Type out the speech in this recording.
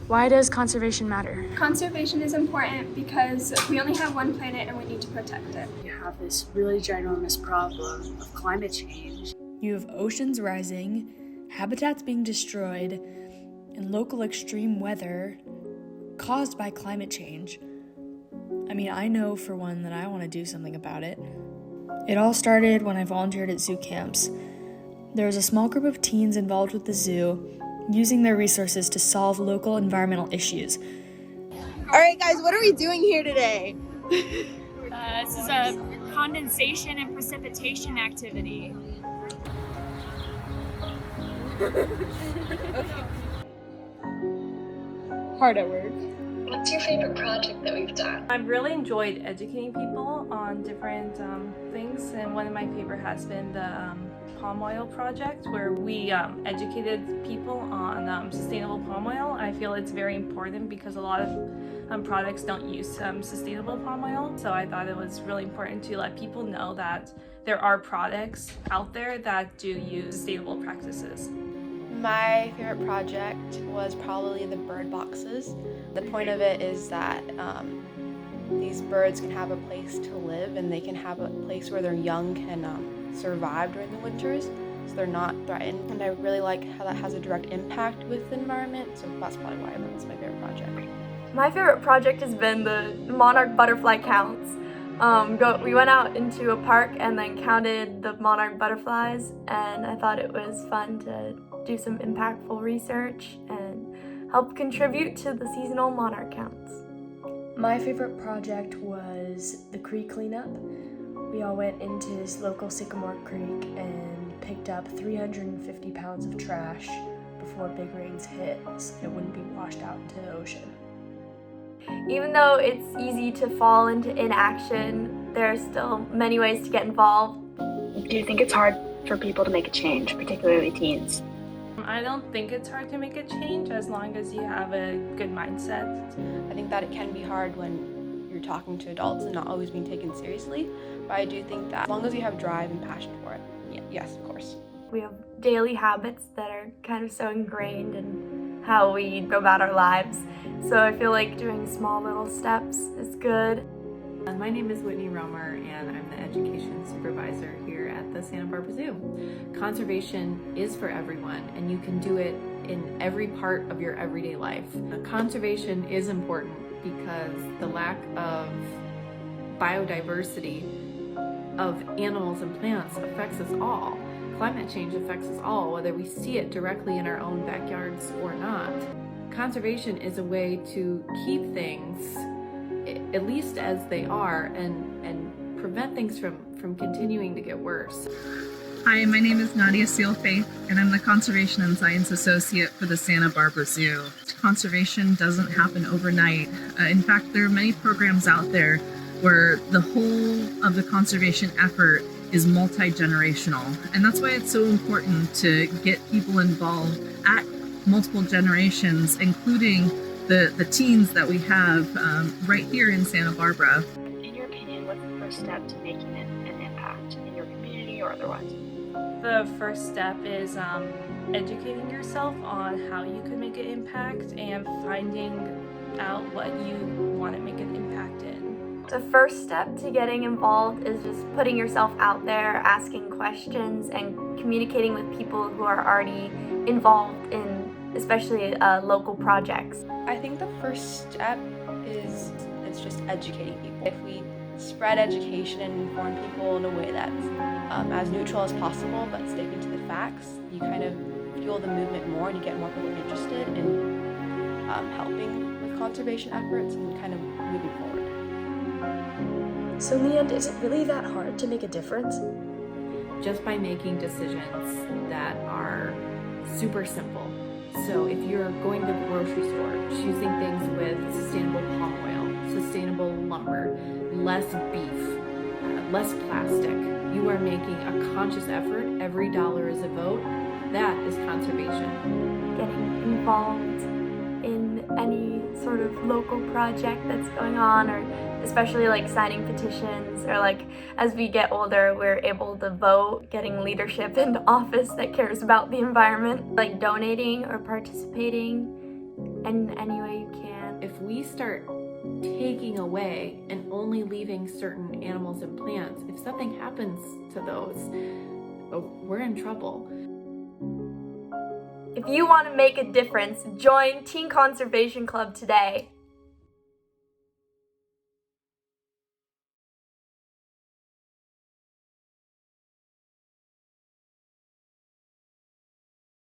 Why does conservation matter? Conservation is important because we only have one planet and we need to protect it. You have this really ginormous problem of climate change. You have oceans rising, habitats being destroyed, and local extreme weather caused by climate change. I mean, I know for one that I want to do something about it. It all started when I volunteered at zoo camps. There was a small group of teens involved with the zoo, using their resources to solve local environmental issues. All right, guys, what are we doing here today? This is a condensation and precipitation activity. Hard at work. What's your favorite project that we've done? I've really enjoyed educating people on different things, and one of my favorite has been the palm oil project, where we educated people on sustainable palm oil. I feel it's very important because a lot of products don't use sustainable palm oil, so I thought it was really important to let people know that there are products out there that do use sustainable practices. My favorite project was probably the bird boxes. The point of it is that these birds can have a place to live, and they can have a place where their young can survive during the winters, so they're not threatened. And I really like how that has a direct impact with the environment, so that's probably why that's my favorite project. My favorite project has been the monarch butterfly counts. We went out into a park and then counted the monarch butterflies, and I thought it was fun to do some impactful research and help contribute to the seasonal monarch counts. My favorite project was the creek cleanup. We all went into this local Sycamore Creek and picked up 350 pounds of trash before big rains hit so it wouldn't be washed out into the ocean. Even though it's easy to fall into inaction, there are still many ways to get involved. Do you think it's hard for people to make a change, particularly teens? I don't think it's hard to make a change as long as you have a good mindset. I think that it can be hard when you're talking to adults and not always being taken seriously, but I do think that as long as you have drive and passion for it, yes, of course. We have daily habits that are kind of so ingrained in how we go about our lives. So I feel like doing small little steps is good. My name is Whitney Romer, and I'm the education supervisor here at the Santa Barbara Zoo. Conservation is for everyone, and you can do it in every part of your everyday life. Conservation is important because the lack of biodiversity of animals and plants affects us all. Climate change affects us all, whether we see it directly in our own backyards or not. Conservation is a way to keep things at least as they are and prevent things from continuing to get worse. Hi, my name is Nadia Seal Faith, and I'm the Conservation and Science Associate for the Santa Barbara Zoo. Conservation doesn't happen overnight. In fact, there are many programs out there where the whole of the conservation effort is multi-generational, and that's why it's so important to get people involved at multiple generations, including the teens that we have right here in Santa Barbara. In your opinion, what's the first step to making an impact in your community or otherwise? The first step is educating yourself on how you could make an impact and finding out what you want to make an impact in. The first step to getting involved is just putting yourself out there, asking questions, and communicating with people who are already involved in especially local projects. I think the first step is just educating people. If we spread education and inform people in a way that's as neutral as possible but sticking to the facts, you kind of fuel the movement more and you get more people interested in helping with conservation efforts and kind of moving forward. So in the end, is it really that hard to make a difference? Just by making decisions that are super simple. So if you're going to the grocery store, choosing things with sustainable palm oil, sustainable lumber, less beef, less plastic, you are making a conscious effort. Every dollar is a vote. That is conservation. Getting involved in any sort of local project that's going on, or especially like signing petitions, or like as we get older we're able to vote, getting leadership into office that cares about the environment, like donating or participating in any way you can. If we start taking away and only leaving certain animals and plants, if something happens to those, we're in trouble. If you want to make a difference, join Teen Conservation Club today.